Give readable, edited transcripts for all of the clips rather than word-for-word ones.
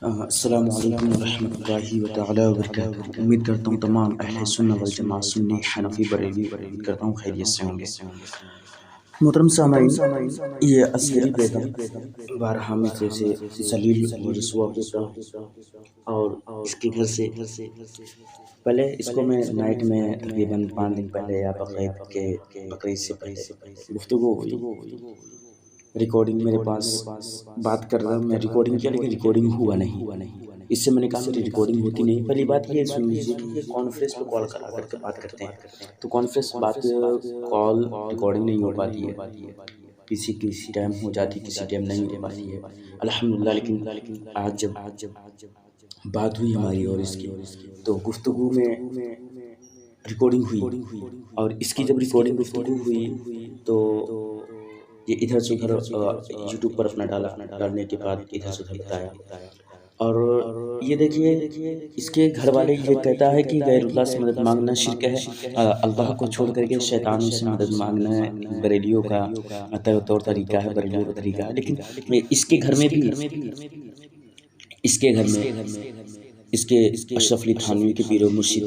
السلام علیکم ورحمۃ اللہ وتعالی وبرکاتہ۔ امید کرتا ہوں تمام اہل سنہ والجماعت سنی حنفی بریلوی امید کرتا ہوں خیریت سے ہوں گے۔ محترم سامعین، یہ عسکری بیگم بارہا میں جیسے ذلیل و رسوا ہوتا ہے، اور اس کے گھر سے پہلے اس کو میں نائٹ میں تقریباً 5 دن پہلے یا بقرعید سے پہلے گفتگو ہوئی، ریکارڈنگ میرے پاس بات کر رہا، میں ریکارڈنگ کیا لیکن ریکارڈنگ ہوا نہیں۔ اس سے میں نے کہا میری ریکارڈنگ ہوتی نہیں۔ پہلی بات یہ سن لیجیے کہ یہ کانفرنس پہ کال کرا کر کے بات کرتے ہیں، تو کانفرنس بات کال ریکارڈنگ نہیں ہو پاتی ہے، کسی ٹائم ہو جاتی، کسی ٹائم نہیں ہو پاتی ہے الحمدللہ۔ لیکن آج جب بات ہوئی ہماری اور اس کی، تو گفتگو میں ریکارڈنگ ہوئی، اور اس کی جب ریکارڈنگ گفتگو ہوئی تو یہ ادھر سے ادھر یوٹیوب پر اپنا ڈالنے کے بعد ادھر سے ادھر بتایا، اور یہ دیکھیے اس کے گھر والے یہ کہتا ہے کہ غیر اللہ سے مدد مانگنا شرک ہے، اللہ کو چھوڑ کر کے شیطانوں سے مدد مانگنا بریلیوں کا طور طریقہ ہے، بریلیوں کا طریقہ ہے۔ لیکن اس کے گھر میں بھی، اس کے گھر میں اس کے اشرف علی تھانوی کے پیر و مرشد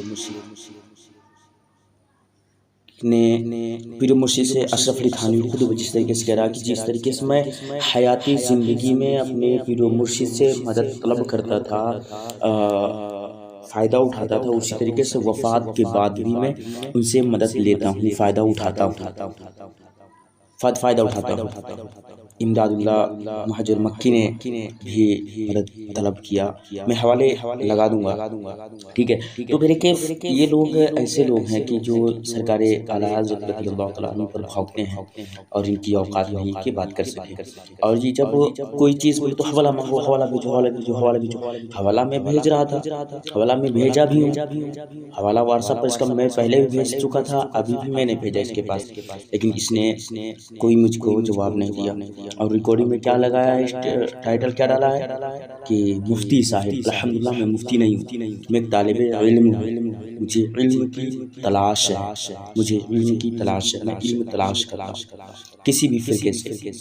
نے پیر و مرشد سے اشرف علی تھانوی خود جس طریقے سے کہہ رہا کہ جس طریقے سے میں حیاتی زندگی میں اپنے پیر و مرشد سے مدد طلب کرتا تھا، فائدہ اٹھاتا تھا، اسی طریقے سے وفات کے بعد بھی میں ان سے مدد لیتا ہوں، فائدہ اٹھاتا ہوں، فائدہ اٹھاتا ہوں۔ امداد اللہ مہاجر مکی نے بھی مدد طلب کیا، میں حوالے لگا دوں گا، ٹھیک ہے۔ تو میرے کیف یہ لوگ ایسے لوگ ہیں کہ جو سرکار اعلیٰ حضرت رضی اللہ تعالیٰ عنہ پر بھونکتے ہیں، اور ان کی اوقات نہیں کہ بات کر سکیں، اور یہ جب کوئی چیز بولے تو حوالہ مانگو، حوالہ بھیجو، حوالہ بھیجو، حوالہ بھیجو۔ حوالہ میں بھیج رہا تھا، حوالہ میں بھیجا بھی ہوں، حوالہ واٹس ایپ پر اس کا میں پہلے بھی بھیج چکا تھا، ابھی بھی میں نے بھیجا اس کے پاس، لیکن اس نے کوئی مجھ کو جواب نہیں دیا۔ اور ریکارڈنگ میں کیا لگایا ہے، ٹائٹل کیا ڈالا ہے کہ مفتی صاحب، الحمدللہ میں مفتی نہیں ہوں، میں ایک طالب علم ہوں، مجھے علم کی تلاش ہے، مجھے علم کی تلاش ہے، میں علم تلاش کرتا ہوں۔ کسی بھی فرقے سے،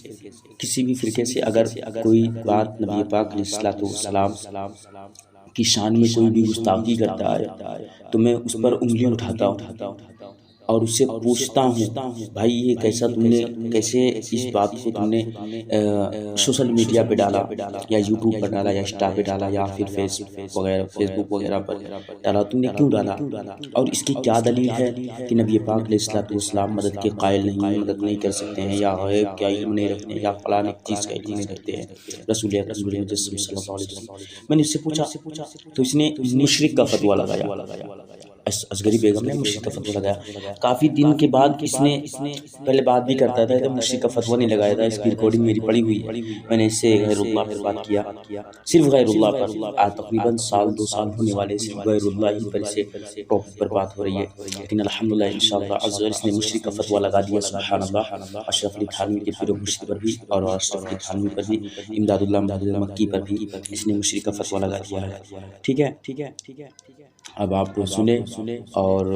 کسی بھی فرقے سے اگر کوئی بات نبی پاک علیہ الصلوۃ والسلام کی شان میں کوئی بھی گستاخی کرتا ہے تو میں اس پر انگلی اٹھاتا ہوں اور اس سے پوچھتا ہوں، بھائی یہ کیسا تم نے، کیسے اس بات کو تم نے سوشل میڈیا پہ ڈالا، یا یوٹیوب پر ڈالا، یا انسٹا پہ ڈالا، یا پھر فیس بک وغیرہ پر ڈالا، تم نے کیوں ڈالا، اور اس کی کیا دلیل ہے کہ نبی پاک علیہ الصلوۃ والسلام مدد کے قائل نہیں، مدد نہیں کر سکتے ہیں، یا غیب کا علم نہیں رکھتے ہیں، یا فلاں چیز کا علم نہیں رکھتے ہیں، رسول اکرم مجسم صلی اللہ علیہ وسلم۔ میں نے اس سے پوچھا تو اس نے مشرک کا فتویٰ لگایا، اصغری بیگم نے مشرک کا فتویٰ لگایا۔ کافی دن کے بعد اس نے، پہلے بات بھی کرتا تھا تو مشرک کا فتویٰ نہیں لگایا تھا، اس کی ریکارڈنگ میری پڑی ہوئی ہے، میں نے اس سے غیر اللہ پر بات کیا، صرف غیر اللہ پر، آج تقریباً 1-2 سال ہونے والے، صرف غیر اللہ ہی پر سے ٹاپک پر بات ہو رہی ہے، لیکن الحمدللہ انشاءاللہ عز و جل اس نے مشرک کا فتویٰ لگا دیا، سبحان اللہ، اشرف علی تھانوی کے پیر و مرشد پر بھی، اور اشرف علی تھانوی پر بھی، امداد اللہ مہاجر مکی پر بھی اس نے مشرک کا فتویٰ لگا دیا ہے، ٹھیک ہے۔ اب آپ سنیں اور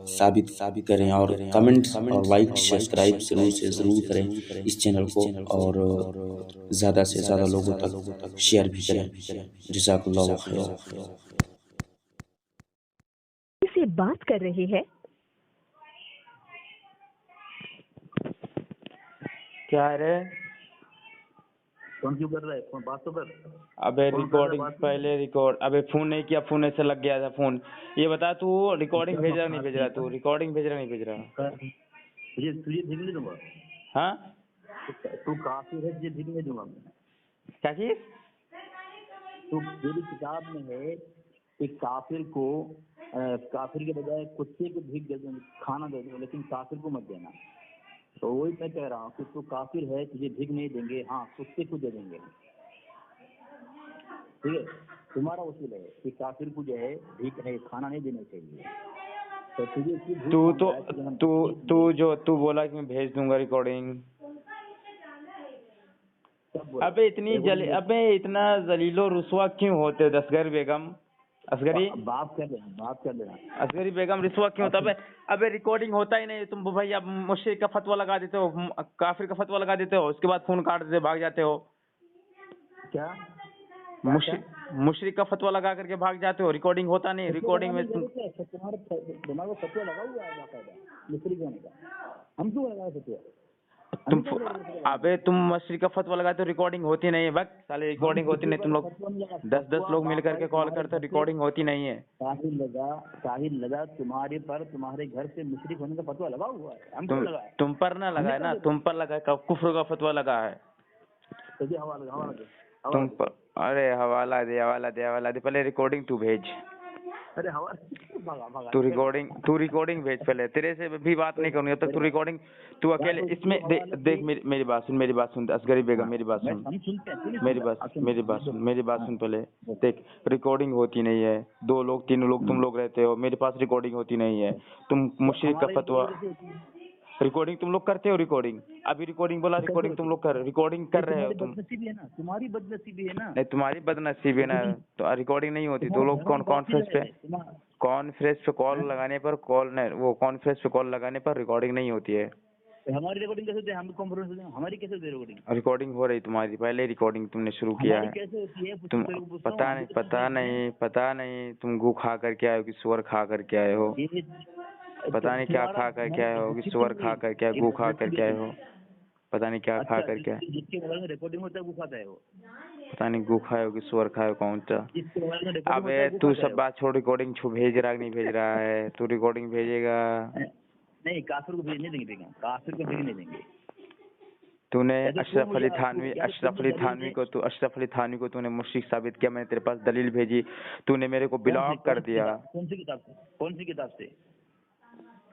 ثابت کریں، اور کمنٹ اور لائک سبسکرائب ضرور سے ضرور کریں اس چینل کو، اور زیادہ سے زیادہ لوگوں تک شیئر بھی کریں۔ جزاک اللہ خیر۔ سے بات کر رہے ہیں، کیا رے فون کیوں کر رہا ہے؟ فون بات تو کر۔ ابے ریکارڈنگ پہلے ریکارڈ، ابے فون نہیں کیا، فون ایسے لگ گیا تھا فون۔ یہ بتا تو ریکارڈنگ بھیج رہا نہیں بھیج رہا، تو ریکارڈنگ بھیج رہا نہیں بھیج رہا؟ تجھے بھیج نہیں دوں گا۔ ہاں تو کافر ہے، تجھے بھیج نہیں دوں گا میں۔ کیا چیز؟ تو میری کتاب میں ہے کہ کافر کو، کافر کے بجائے کتے کو بھیگ کھانا دے دو، لیکن کافر کو مت دینا۔ تو وہی میں کہہ رہا ہوں کہ تو کافر ہے، تجھے بھیگ نہیں دیں گے، ہاں کتے کو دے دیں گے، ٹھیک ہے۔ تمہارا اصول ہے کہ کافر کو جو ہے بھیگ نہیں، کھانا نہیں دینا چاہیے۔ تو تجھے تو بولا کہ میں بھیج دوں گا ریکارڈنگ، ابے اتنی ابے اتنا ذلیل و رسوا کیوں ہوتے اصغر بیگم؟ اصغری بات کر لینا اصغری بیگم رسوا کیوں ہوتا؟ ابے ریکارڈنگ ہوتا ہی نہیں، تم بھائی اب مشرک کا فتویٰ لگا دیتے ہو، کافر کا فتویٰ لگا دیتے ہو، اس کے بعد فون کاٹ دیتے، بھاگ جاتے ہو۔ کیا मुशरिक का फतवा लगा करके भाग जाते हो, रिकॉर्डिंग होता नहीं, रिकॉर्डिंग में तुम्हारे दिमाग में फतवा लगा हुआ है बाकायदा मुशरिक होने का, हम क्यों लगाए फतवा? अबे तुम मुशरिक का फतवा लगाते हो, रिकॉर्डिंग होती नहीं है, वक्त साले रिकॉर्डिंग होती नहीं, तुम लोग 10 लोग मिल करके कॉल करते हो, रिकॉर्डिंग होती नहीं है। साहिल लगा तुम्हारे पर, तुम्हारे घर से मुशरिक होने का फतवा लगा हुआ है, हम क्यों लगाए? तुम पर ना लगा है ना, तुम पर लगा है, कुफ्र का फतवा लगा है तुम पर। अरे हवाला दे, पहले रिकॉर्डिंग तू भेज। अरे हवाला तू रिकॉर्डिंग भेज पहले, तेरे से भी बात नहीं करूंगी जब तक तू रिकॉर्डिंग, तू अकेले इसमें देख मेरी बात सुन असगरी बेगम, मेरी बात सुन पहले। देख रिकॉर्डिंग होती नहीं है, 2 लोग 3 लोग तुम लोग रहते हो, मेरे पास रिकॉर्डिंग होती नहीं है। तुम मुशरिक का फतवा, रिकॉर्डिंग तुम लोग करते हो, रिकॉर्डिंग अभी रिकॉर्डिंग बोला, रिकॉर्डिंग तुम लोग रिकॉर्डिंग कर रहे हो तुम। तुम्हारी बदनसीबी है ना, नहीं तुम्हारी बदनसीबी है ना, तो रिकॉर्डिंग नहीं होती। 2 लोग कॉन्फ्रेंस पे कॉल लगाने पर कॉल लगाने पर रिकॉर्डिंग नहीं होती है। हमारी रिकॉर्डिंग कैसे होती है? हम कॉन्फ्रेंस में हमारी कैसे होती है रिकॉर्डिंग? रिकॉर्डिंग हो रही तुम्हारी, पहले रिकॉर्डिंग तुमने शुरू किया है। कैसे होती है तुम पता नहीं तुम गू खा करके आए हो कि सुअर खा करके आए हो, पता नहीं क्या खा करके आए हो, कि सुअर खा करके आए, गू खा करके आए हो, पता नहीं क्या खा करके आए। जिसके मोबाइल में रिकॉर्डिंग होता है वो खाता है वो, पता नहीं गू खाए हो कि सुअर खाए हो, कौन सा। अबे तू सब बात छोड़, रिकॉर्डिंग भेज रहा नहीं भेज रहा है, तू रिकॉर्डिंग भेजेगा नहीं? काफिर को भेजने देंगे, काफिर को भेजने देंगे। तूने अशरफ अली थानवी को तूने मुशरिक साबित किया, मैंने तेरे पास दलील भेजी, तूने मेरे को ब्लॉक कर दिया। कौन सी किताब से?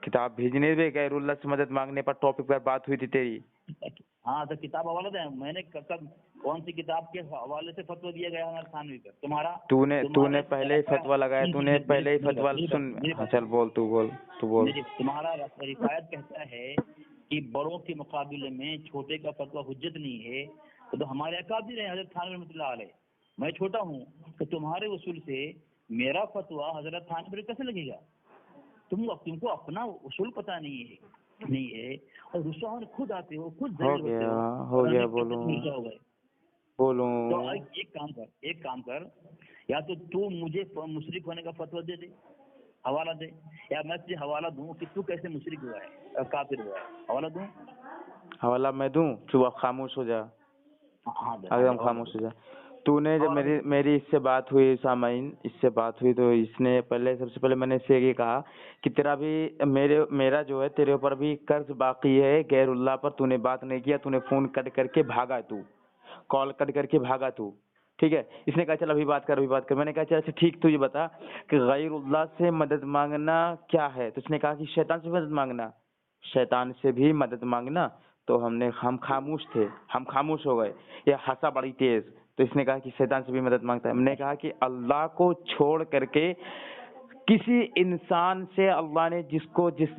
किताब भेजने दे, गैरुल्लाह से मदद मांगने पर टॉपिक पर बात हुई थी तेरी। हाँ तो किताब हवाला दे, मैंने कब कौन सी किताब के हवाले से फतवा दिया गया हमारे थानवी पर? तुम्हारा तूने पहले ही फतवा लगाया, तूने पहले ही फतवा सुन। चल बोल, तू बोल। तुम्हारा रिवायत कहता है कि बड़ों के मुकाबले में छोटे का फतवा हुज्जत नहीं है, तो हमारे अकाबिर हैं हजरत थानवी रहमतुल्लाह अलैह, मैं छोटा हूँ, तो तुम्हारे उसूल से मेरा फतवा हजरत थानवी पर कैसे लगेगा? तुमको अपना उसूल पता नहीं है और रुस्वा खुद आते हो, खुद हो गया बोलो। तो एक काम कर, या तो तू मुझे मुशरिक होने का फतवा दे, हवाला दे, या मैं तुझे हवाला दूं कि तू कैसे मुशरिक हुआ है, काफिर हुआ है। हवाला दूं? हवाला मैं दूं? चुप खामोश हो जा, एकदम खामोश हो जा। तूने जब मेरी इससे बात हुई, सामाइन इससे बात हुई, तो इसने सबसे पहले मैंने इससे ये कहा कि तेरा भी मेरा जो है तेरे ऊपर भी कर्ज बाकी है गैरुल्लाह पर, तूने बात नहीं किया, तूने फोन कट करके भागा, तू कॉल कट करके भागा तू, ठीक है। इसने कहा चल अभी बात कर। मैंने कहा चल अच्छा ठीक, तू ये बता कि गैरुल्लाह से मदद मांगना क्या है? तो उसने कहा कि शैतान से मदद मांगना, शैतान से भी मदद मांगना। तो हम खामोश थे, हम खामोश हो गए, ये हंसा बड़ी तेज। तो इसने कहा कि शैतान से भी मदद मांगता है। हमने कहा कि अल्लाह को छोड़ करके किसी इंसान से अल्लाह ने जिसको जिस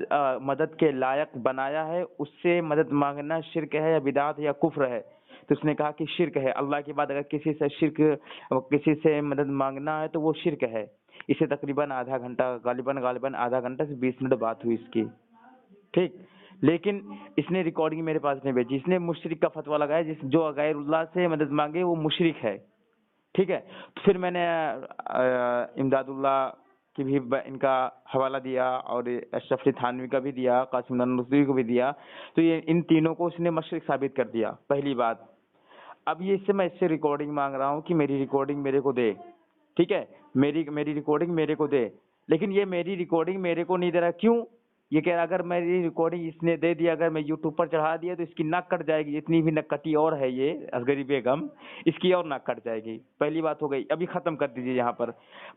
मदद के लायक बनाया है उससे मदद मांगना शिर्क है या बिदात है या कुफ्र है? तो उसने कहा कि शिर्क है। अल्लाह के बाद अगर किसी से मदद मांगना है तो वो शिर्क है। इसे तकरीबन आधा घंटा, गालिबन आधा घंटा से 20 मिनट बात हुई इसकी, ठीक। लेकिन इसने रिकॉर्डिंग मेरे पास नहीं भेजी। इसने मुशरिक का फतवा लगाया, जो गैरुल्लाह से मदद मांगे वो मुशरिक है, ठीक है। तो फिर मैंने इमदादुल्लाह की भी इनका हवाला दिया और अशरफ अली थानवी का भी दिया, कासिम ननूतवी को भी दिया। तो ये इन तीनों को इसने मुशरिक साबित कर दिया, पहली बात। अब ये मैं इससे रिकॉर्डिंग मांग रहा हूँ कि मेरी रिकॉर्डिंग मेरे को दे, ठीक है, मेरी रिकॉर्डिंग मेरे को दे। लेकिन ये मेरी रिकॉर्डिंग मेरे को नहीं दे रहा, क्यों? ये कह रहा अगर मेरी रिकॉर्डिंग इसने दे दिया, अगर मैं यूट्यूब पर चढ़ा दिया तो इसकी नाक कट जाएगी। इतनी भी नक्कटी और है ये असगरी बेगम, इसकी और नाक कट जाएगी। पहली बात हो गई। अभी खत्म कर दीजिए। यहाँ पर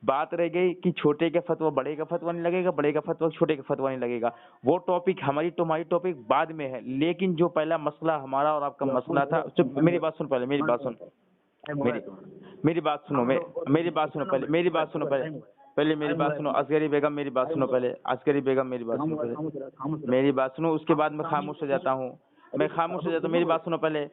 बात रह गई कि छोटे का फतवा बड़े का फतवा नहीं लगेगा, बड़े का फतवा छोटे का फतवा नहीं लगेगा। वो टॉपिक हमारी टॉपिक बाद में है। लेकिन जो पहला मसला हमारा और आपका मसला था, मेरी बात सुन पहले, मेरी बात सुनो असगरी बेगम, मेरी बात सुनो पहले, असगरी बेगम मेरी बात सुनो पहले, मेरी बात सुनो, उसके बाद मैं खामोश हो जाता हूँ। میں خاموش ہو جاتا ہوں. میری بات سنو پہلے.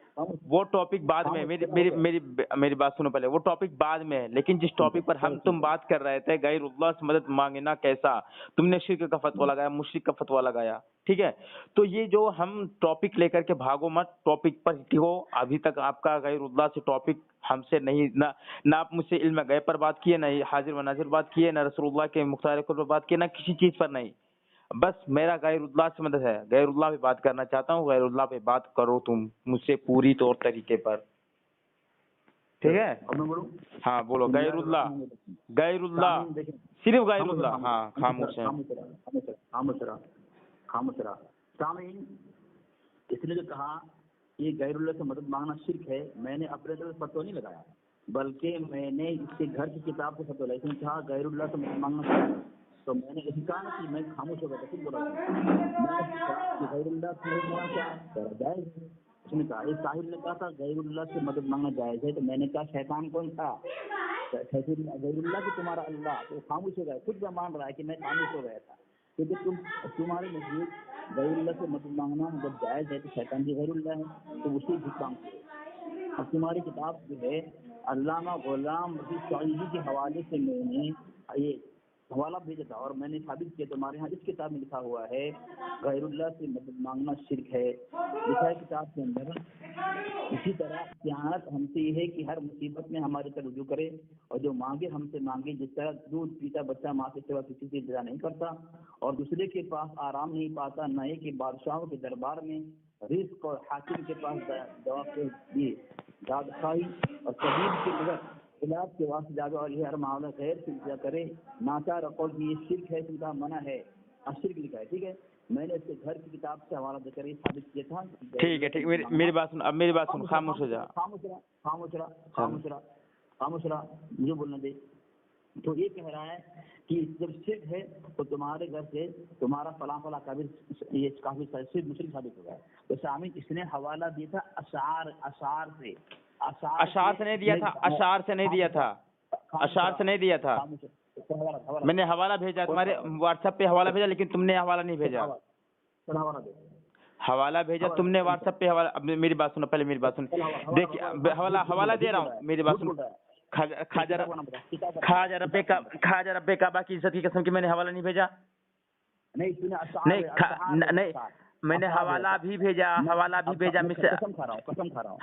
وہ ٹاپک بعد میں, میری بات سنو پہلے. وہ ٹاپک بعد میں ہے, لیکن جس ٹاپک پر ہم تم بات کر رہے تھے غیر اللہ سے مدد مانگنا کیسا, تم نے شرک کا فتویٰ لگایا, مشرک کا فتویٰ لگایا, ٹھیک ہے. تو یہ جو ہم ٹاپک لے کر کے بھاگو مت, ٹاپک پر ہو. ابھی تک آپ کا غیر اللہ سے ٹاپک ہم سے نہیں, نہ آپ مجھ سے علم غیب پر بات کیے, نہ حاضر و ناظر بات کیے, نہ رسول اللہ کے مختار پر بات کیے, نہ کسی چیز پر نہیں. بس میرا غیر اللہ سے مدد ہے, غیر اللہ پہ بات کرنا چاہتا ہوں. غیر اللہ پہ بات کرو تم مجھ سے پوری طور طریقے پر, ٹھیک ہے. ہاں بولو. غیر اللہ, غیر اللہ, صرف غیر اللہ. ہاں خاموش ہے. خاموش رہا. سامعین, اس نے جو کہا یہ غیر اللہ سے مدد مانگنا شرک ہے, میں نے اپنے طرف فتویٰ نہیں لگایا, بلکہ میں نے اس کے گھر کی کتاب کو فتویٰ لگایا. اس نے کہا غیر اللہ سے مدد مانگنا شرک ہے, تو میں نے یہی کہا نا کہ میں خاموش ہو گیا, پھر بولا میں نے کہا کہ غیر اللہ سے مدد مانگنا کیا جائز ہے. اس نے کہا, ایک صاحب نے کہا تھا غیر اللہ سے مدد مانگنا جائز ہے, تو میں نے کہا شیطان کون تھا؟ غیر اللہ کہ تمہارا اللہ. تو خاموش ہو گیا, خود مان رہا ہے کہ میں خاموش ہو گیا تھا, کیونکہ تمہارے نزدیک غیر اللہ سے مدد مانگنا جب جائز ہے تو شیطان بھی غیر اللہ ہے, تو اسی بھی کام کرے. اب تمہاری کتاب جو ہے علامہ غلام رشید صالحی کے حوالے سے میں نے یہ حوالہ بھیجا تھا, اور میں نے ثابت کیا. تمہارے یہاں اس کتاب میں لکھا ہوا ہے غیر اللہ سے مدد مانگنا شرک ہے, لکھا ہے کتاب کے اندر. اسی طرح استعانت ہم سے یہ ہے کہ ہر مصیبت میں ہمارے طرف رجوع کرے, اور جو مانگے ہم سے مانگے. جس طرح دودھ پیتا بچہ ماں سے سوا کسی سے انتظار نہیں کرتا, اور دوسرے کے پاس آرام نہیں پاتا, نہ یہ کہ بادشاہوں کے دربار میں رزق اور حاکم کے پاس جواب کے لیے دادخواہی, اور طبیب کے مگر علاج کے واسطے جاگے, اور یہ ہر معاملہ غیر سے انتظار کرے. ناچار قول کی یہ شرک ہے, اس کا منع ہے, شرک لکھا ہے, ٹھیک ہے. میں نے اس کے گھر کی کتاب سے حوالہ دے کر یہ ثابت کیا تھا. ٹھیک ہے, ٹھیک. میری بات سن, اب میری بات سن. خاموش ہو جا. خاموش رہا, مجھے بولنا دے. تو یہ کہہ رہا ہے کہ جب شرک ہے تو تمہارے گھر سے تمہارا فلاں فلاں قابل یہ کافی شرک مشرک ثابت ہو گیا. تو سامعین, اس نے حوالہ دیا تھا اشعار سے. اشعار سے نہیں دیا تھا, اشعار سے نہیں دیا تھا, اشعار سے نہیں دیا تھا. میں نے حوالہ بھیجا, تمہارے واٹس ایپ پہ حوالہ بھیجا, لیکن تم نے حوالہ نہیں بھیجا. حوالہ بھیجا تم نے واٹس ایپ پہ حوالہ. اب میری بات سنو, پہلے میری بات سن. دیکھیے حوالہ دے رہا ہوں, میری بات سن. خواجہ رب کعبہ کی عزت کی قسم کی میں نے حوالہ نہیں بھیجا. نہیں, میں نے حوالہ بھی بھیجا, مجھ سے.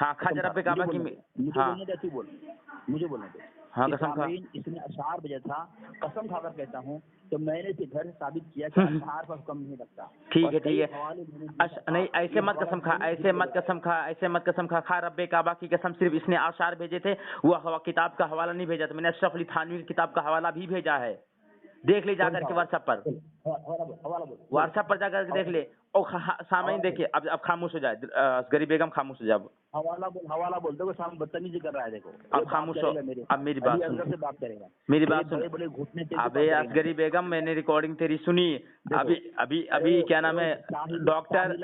ہاں, خواجہ رب کعبہ کی. ہاں مجھے بولنے دے. ہاں قسم کھا. اس نے اشعار بھیجا تھا, قسم کھا کر کہتا ہوں, تو میں نے اسے گھر سے ثابت کیا کہ اشعار پر حکم نہیں لگتا. ٹھیک ہے, ٹھیک ہے. نہیں, ایسے مت قسم کھا, ایسے مت قسم کھا. خواہ رب کعبہ کی قسم, صرف اس نے اشعار بھیجے تھے, وہ کتاب کا حوالہ نہیں بھیجا تھا. میں نے اشرف علی تھانوی کی کتاب کا حوالہ بھی بھیجا ہے, دیکھ لے جا کر کے واٹس ایپ پر. واٹس ایپ پر جا کر کے دیکھ لے. اور سامعین دیکھیے, اب خاموش ہو جائے, اصغری بیگم خاموش ہو جائے. حوالہ بول دو, سامنے بدتمیزی کر رہا ہے. دیکھو اب خاموش ہو. اب میری بات سن, میری بات سن. ابے اصغری بیگم, میں نے ریکارڈنگ تیری سنی. ابھی کیا نام ہے, ڈاکٹر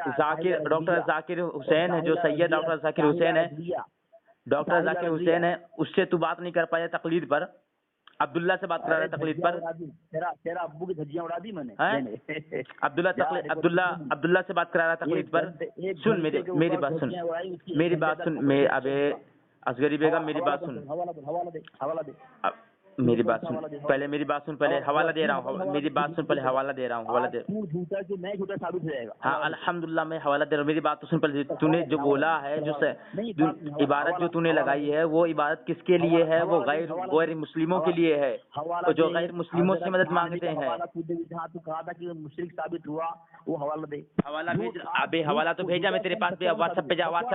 ذاکر حسین ہے, جو سید ڈاکٹر ذاکر حسین ہے, اس سے تو بات نہیں کر پایا تقلید پر. عبداللہ سے بات کر رہا ہے تقلید پر. تیرا ابو کی دھجیاں اڑا دی میں نے. عبداللہ سے بات کرا رہا ہے تقلید پر. سن میری بات سن. ابے اصغری بیگم, میری بات سن. حوالہ دے. میری بات سن, پہلے میری بات سن. پہلے حوالہ دے رہا ہوں, میری بات سن. پہلے حوالہ دے رہا ہوں, حوالہ دے. جھوٹا ثابت ہو جائے گا. ہاں الحمدللہ میں حوالہ دے رہا ہوں. میری بات تو سن پہلے. تو نے جو بولا ہے, جو عبارت جو تو نے لگائی ہے, وہ عبارت کس کے لیے ہے؟ وہ غیر مسلموں کے لیے ہے, جو غیر مسلموں سے مدد مانگتے ہیں. تو کہا تھا کہ مشرک ثابت ہوا, وہ حوالہ دے. حوالہ بھیج. ابے حوالہ تو بھیجا میں تیرے پاس. واٹس ایپ پہ جا, واٹس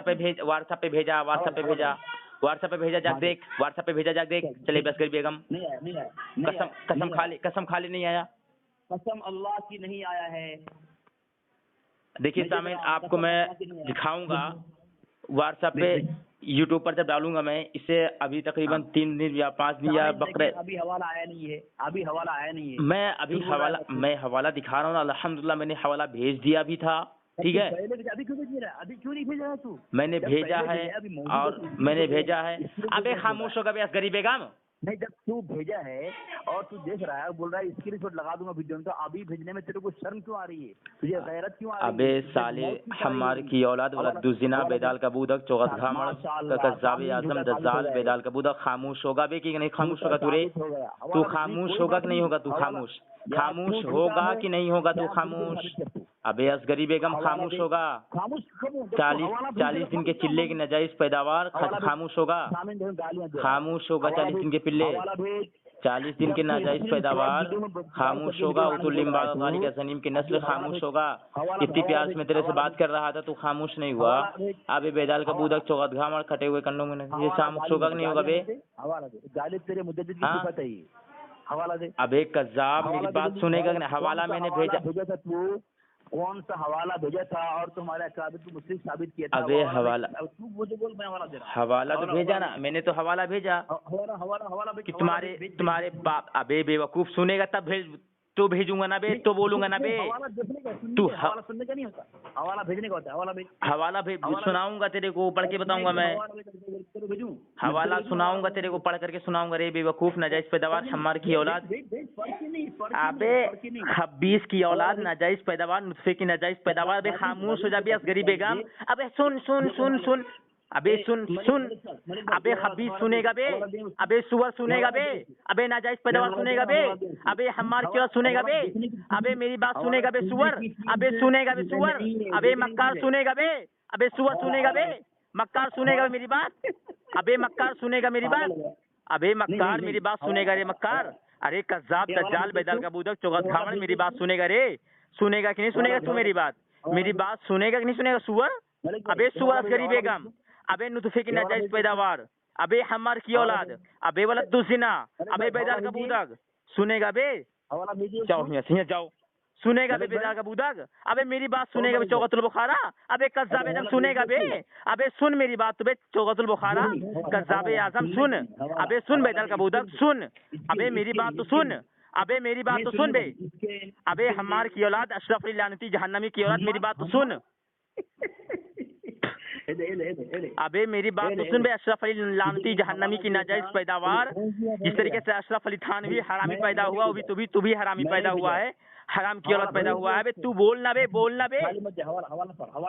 ایپ پہ بھیجا, جا دیکھ. واٹس ایپ پہ بھیجا, جا دیکھ. چلے بس کر بیگم, قسم خالی نہیں آیا. قسم اللہ کی نہیں آیا ہے. دیکھیے سامعین, آپ کو میں دکھاؤں گا واٹس ایپ پہ, یوٹیوب پر جب ڈالوں گا میں اسے. ابھی تقریباً 3 دن یا 5 دن یا بقرے. ابھی حوالہ آیا نہیں ہے. میں حوالہ دکھا رہا ہوں نا. الحمدللہ میں نے حوالہ بھیج دیا بھی تھا, ٹھیک ہے. ابھی کیوں نہیں بھیج رہا؟ میں نے بھیجا ہے, اور میں نے بھیجا ہے. ابے خاموش ہوگا بے اصغری بیگم, नहीं, जब तू भेजा है और तू देख रहा है, बोल रहा है स्क्रीनशॉट लगा दूंगा वीडियो में, तो अभी भेजने में तेरे को शर्म क्यों आ रही है? तुझे गैरत क्यों आ रही है? अबे साले हमार की औलाद वलद दुज़िना बेदाल का बूदक चौगत घामड़ कज़्ज़ाब आज़म दज्जाल बेदाल का बूदक, खामोश होगा बे कि नहीं खामोश होगा तू रे? तू खामोश होगा कि नहीं होगा? तू खामोश होगा कि नहीं होगा? तू खामोश। अबे असगरी बेगम खामोश होगा? 40 दिन के चिल्ले की नाजायज पैदावार खामोश होगा? खामोश होगा 40 दिन के पिल्ले, 40 दिन के नाजायज पैदावार खामोश होगा। उतुल लिम्बानी के सनीम की नस्ल खामोश होगा। इतनी प्यार से मैं तेरे से बात कर रहा था, तू खामोश नहीं हुआ। अबे बेदाल का बूदक चौगत घामड़ खटे हुए कंडों में ये खामोश होगा कि नहीं होगा बे? हवाला दे। अबे कज़्ज़ाब मेरी बात सुनेगा कि नहीं? हवाला मैंने भेजा था तू, कौन सा हवाला भेजा था और तुम्हारे अकाबिर को मुस्लिम साबित किया था? अबे हवाला, तू मुझे बोल, मैं हवाला दे रहा हूं। हवाला तो भेजा ना मैंने, तो हवाला भेजा हवाला कि तुम्हारे बाप। अबे बेवकूफ, सुनेगा तब भेज, तो भेजूंगा ना बे, तो बोलूंगा ना बे। हवाला देखने का, तू हवाला सुनने का नहीं होता, हवाला भेजने का होता है। हवाला भेज, सुनाऊंगा तेरे को, पढ़ के बताऊंगा मैं। हवाला सुनाऊंगा तेरे को, पढ़ करके सुनाऊंगा रे बेवकूफ नाजायज पैदावार हमार की औलाद। अबे 26 की औलाद नाजायज पैदावार, नुत्फे की नाजायज पैदावार। अबे खामोश हो जा बे असगरी बेगम। अबे सुन सुन सुन सुन, अबे सुन सुन, अबे हबीज सुनेगा बे, अबे सुअर सुनेगा बे, अबे नाजायज पैदावार सुनेगा बे, अबे हमार की औलाद सुनेगा बे, अबे मेरी बात सुनेगा बे सुअर, अबे सुनेगा बे सुअर, अबे मक्कार सुनेगा बे, अबे सुअर सुनेगा बे, मक्कार सुनेगा मेरी बात, अबे मक्कार सुनेगा मेरी बात, अबे मक्कार मेरी बात सुनेगा रे मक्कार। अरे कज़्ज़ाब दज्जाल बेदाल का बूदक चौगत घामड़ मेरी बात सुनेगा रे? सुनेगा कि नहीं सुनेगा तू मेरी बात? मेरी बात सुनेगा कि नहीं सुनेगा सुअर? अबे सुअर असगरी बेगम, अबे नुतफे की नाजायज पैदावार, अबे हमार की औलाद, अबे वलद दुज़िना, अबे बेदाल का बूदक, सुनेगा बे? जाओ यहाँ से, जाओ। सुनेगा बे बेदाल का बूदक? अबे मेरी बात सुनेगा बे चौगतुल बुखारा? अबे कज़्ज़ाब आज़म सुनेगा बे? अबे सुन मेरी बात तो बे चौगतुल बुखारा, कज़्ज़ाब आज़म सुन, अबे सुन बेदाल का बूदक सुन, अबे मेरी बात तो सुन, अबे मेरी बात तो सुन बे, अबे हमार की औलाद अशरफ अली लानती जहन्नमी की औलाद, मेरी बात तो सुन। अबे मेरी बात तो सुन बे, अशरफ अली लानती जहन्नमी की नाजायज पैदावार। जिस तरीके से अशरफ अली थानवी हरामी पैदा हुआ, वो भी तू भी हरामी पैदा हुआ है, हराम की औलाद पैदा हुआ है। अबे तू बोलना बे, बोलना बे,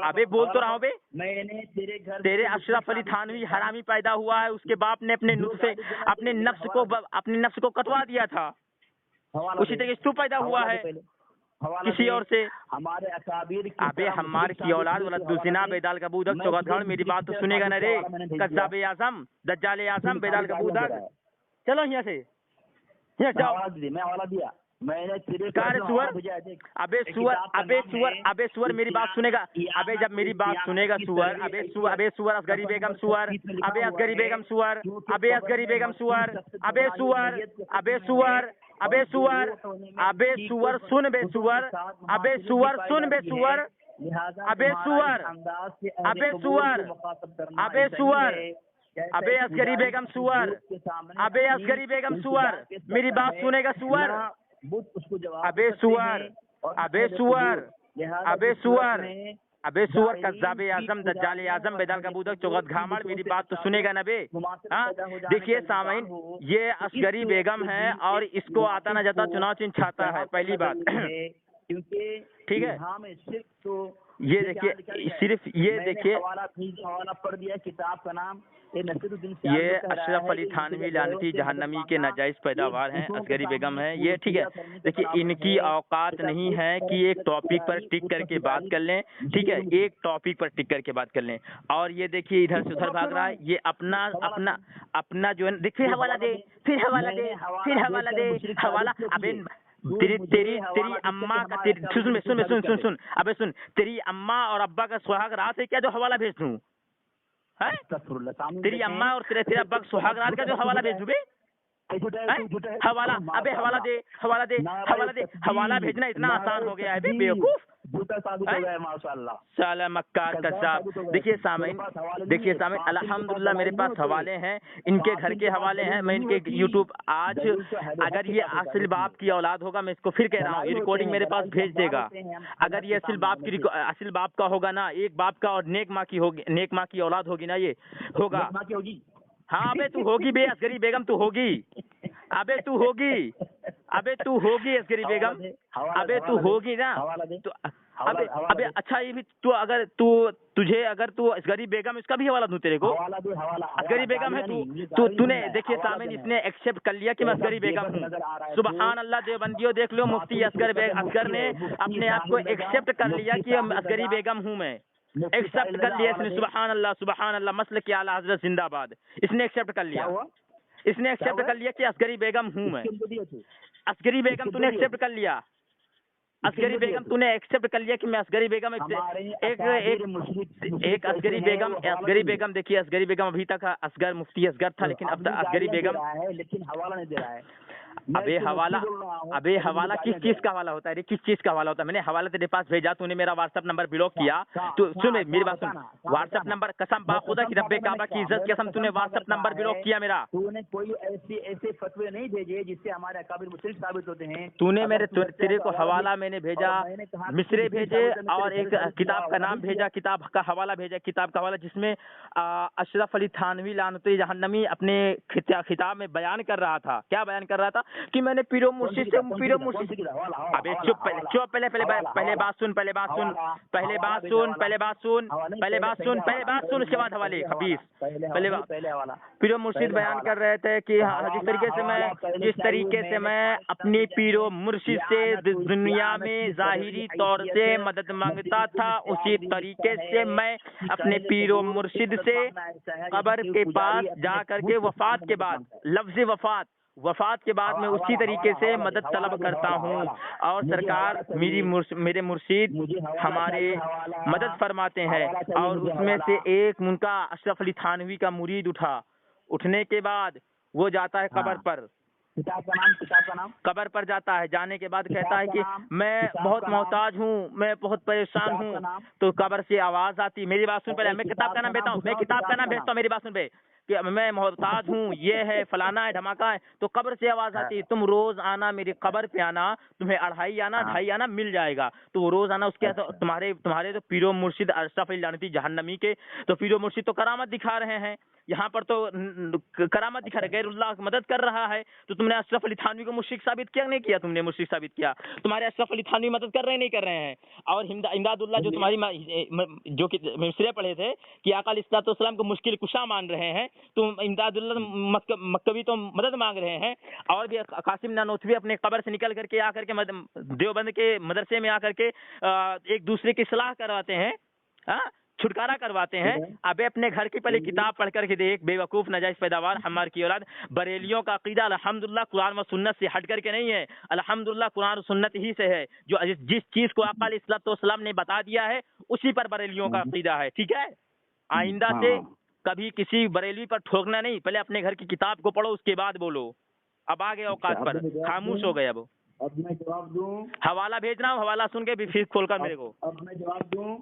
अबे बोल तो रहा हूँ बे। मैंने तेरे अशरफ अली थानवी हरामी पैदा हुआ है, उसके बाप ने अपने नुस्खे, अपने नफ्स को कटवा दिया था, उसी तरीके से तू पैदा हुआ है किसी और से। हमारे अकाबिर, अबे हमार की औलाद वलद दुज़िना बेदाल का बूदक चौगत घामड़ मेरी बात तो सुनेगा ना रे? कज़्ज़ाब आज़म दज्जाल आज़म बेदाल का बूदक, चलो यहाँ से, यहाँ जाओ। मैं हवाला दिया, मैंने तेरे सुअर, अबे सुअर, अबे सुअर, अबे सुअर मेरी बात सुनेगा? अबे जब मेरी बात सुनेगा सुअर, अबे सुअर असगरी बेगम सुअर, अबे असगरी बेगम सुअर, अबे असगरी बेगम सुअर, अबे सुअर, अबे सुअर, अबे सुअर, अबे सुअर सुन बे सुअर, अबे सुअर सुन बे सुअर, अबे सुअर, अबे सुअर, अबे सुअर, अबे असगरी बेगम सुअर, अबे असगरी बेगम सुअर, मेरी बात सुनेगा सुअर? अबे सुअर, अबे सुअर, अबे सुअर, अबे सुअर कज़्ज़ाब आज़म दज्जाल आज़म बेदाल का बूदक चौगत घामड़, मेरी बात तो सुनेगा ना बे? हाँ देखिए सामीन, ये असगरी बेगम है और इसको आता ना जाता चुनाव चिन्ह छाता है, पहली बात। ठीक है, ये देखिए, सिर्फ ये देखिए, हवाला पढ़ दिया किताब का नाम, ये अशरफ अली थानवी लानती जहन्नमी के नाजायज पैदावार हैं, असगरी बेगम है ये। ठीक है, देखिए इनकी औकात नहीं है कि एक टॉपिक पर टिक करके बात कर लें, ठीक है, एक टॉपिक पर टिक करके बात कर लें। और ये देखिए इधर से उधर भाग रहा है, ये अपना अपना अपना जो है, देखिए हवाला दे, फिर हवाला दे, फिर हवाला दे, हवाला। अबे तेरी अम्मा का, सुन, अबे सुन, तेरी अम्मा और अब्बा का सुहाग रात है क्या जो हवाला भेज दूं? है तेरी अम्मा और तेरे अब्बा का सुहाग रात का जो हवाला भेज दूं बे? हवाला, अबे हवाला दे, हवाला दे, हवाला दे, हवाला भेजना इतना आसान हो गया है बे बेवकूफ, माशाल्लाह साला मक्कार कज़्ज़ाब। देखिए सामीन, देखिए सामीन, अल्हम्दुलिल्लाह मेरे पास हवाले हैं, इनके घर के हवाले हैं, मैं इनके यूट्यूब, आज अगर ये असल बाप की औलाद होगा, मैं इसको फिर कह रहा हूँ, ये रिकॉर्डिंग मेरे पास भेज देगा। अगर ये असल बाप का होगा ना, एक बाप का और नेक माँ की होगी, नेक माँ की औलाद होगी ना, ये होगा। हाँ बे तू होगी बे, असगरी बेगम तू होगी। अबे तू होगी असगरी बेगम, अबे तू होगी ना तो अबे अच्छा ये भी तू अगर तू असगरी बेगम, इसका भी हवाला दूं तेरे को? असगरी बेगम है तूने देखिए सामने इसने एक्सेप्ट कर लिया कि मैं असगरी बेगम हूँ। सुबहान अल्लाह देवबंदियों, देख लो मुफ्ती असगर ने अपने आप को एक्सेप्ट कर लिया कि असगरी बेगम हूँ मैं, एक्सेप्ट कर लिया इसने। सुबहान अल्लाह, मसले की आला हजरत जिंदाबाद। इसने एक्सेप्ट कर लिया, इसने एक्सेप्ट कर लिया कि असगरी बेगम हूँ मैं। असगरी बेगम तूने एक्सेप्ट कर लिया, असगरी बेगम तूने एक्सेप्ट कर लिया कि मैं असगरी बेगम। एक असगरी बेगम देखिए, असगरी बेगम अभी तक असगर मुफ्ती असगर था, लेकिन अब असगरी बेगम लेकिन हवाला नहीं दे रहा है। अबे हवाला किस चीज का हवाला होता है रे? किस चीज का हवाला होता है? मैंने हवाला तेरे पास भेजा, तूने मेरा व्हाट्सएप नंबर ब्लॉक किया। तू सुन मेरी बात सुन, व्हाट्सएप नंबर, कसम बाखुदा की रब्बे काबा की इज्जत की कसम, तूने व्हाट्सएप नंबर ब्लॉक किया मेरा। तूने कोई ऐसे फतवे नहीं भेजे जिससे हमारे अकाबिर मुशरिक साबित होते हैं। तूने तेरे को हवाला मैंने भेजा, मिसरे भेजे और एक किताब का नाम भेजा, किताब का हवाला भेजा, किताब का हवाला जिसमें अशरफ अली थानवी लानती जहन्नमी अपने खिताब में बयान कर रहा था। क्या बयान कर रहा था? कि मैंने पीरो मुर्शिद से अबे चुप पहले बात सुन उसके बाद हवाले खबीस। पहले पीरो मुर्शिद बयान कर रहे थे कि जिस तरीके से मैं अपनी पीरो मुर्शिद से दुनिया में जाहिरी तौर से मदद मांगता था, उसी तरीके से मैं अपने पीरो मुर्शिद से कब्र के पास जा करके वफात के बाद, लफ्ज़ वफात के बाद मैं उसी तरीके से मदद तलब करता हूँ। और सरकार मेरे मुर्शिद हमारे मदद फरमाते हैं। और उसमें से एक उनका अशरफ अली थानवी का मुरीद उठने के बाद वो जाता है कब्र पर, किताब का नाम कब्र पर जाता है। जाने के बाद कहता है कि मैं बहुत मोहताज हूँ, मैं बहुत परेशान हूँ। तो कब्र से आवाज आती, मेरी बात सुन पहले, मैं किताब का नाम भेजता हूँ, मेरी बात सुन पे, कि मैं मोहताज हूँ, ये है फलाना है धमाका है। तो कब्र से आवाज आती, तुम रोज आना मेरी कब्र पे आना, तुम्हें 2.5 आना मिल जाएगा। तो वो रोज आना। उसके तुम्हारे तो पीरो मुर्शिद अशरफ अली लानती जहन्नमी के तो पीरो मुर्शिद तो करामत दिखा रहे हैं, यहाँ पर तो करामत दिखा रहे, गैरुल्लाह की मदद कर रहा है। तो तुमने अशरफ अली थानवी को मुश्रिक साबित किया नहीं किया? तुमने मुश्रिक साबित किया। तुम्हारे अशरफ अली थानवी मदद कर रहे नहीं कर रहे हैं। और इमदादुल्लाह जो तुम्हारी जो कि मिसरे पढ़े थे कि आका अलैहिस्सलाम को मुश्किल कुशा मान रहे हैं, तुम इमदादुल्लाह मक्कवी तो मदद मांग रहे हैं। और भी कासिम नानोतवी अपने कब्र से निकल करके आकर के देवबंद के मदरसे में आकर के एक दूसरे की सलाह करवाते हैं, छुटकारा करवाते हैं। अबे अपने घर की पहले किताब पढ़ करके देख, बेवकूफ नाजायज पैदावार हमार की औलाद। बरेलियों का अकीदा अल्हम्दुलिल्लाह कुरान व सुन्नत से हट करके नहीं है, अल्हम्दुलिल्लाह कुरान और सुन्नत ही से है। जो जिस चीज को आका अलैहिस्सलाम ने बता दिया है उसी पर बरेलियों का अकीदा है। ठीक है, आइंदा से कभी किसी बरेली पर ठोकना नहीं, पहले अपने घर की किताब को पढ़ो उसके बाद बोलो। अब आ गए औकात पर, खामोश हो गए। अब मैं जवाब दूं, हवाला भेज रहा हूँ, हवाला सुन के भी फिर खोल कर मेरे को। अब मैं जवाब दूं।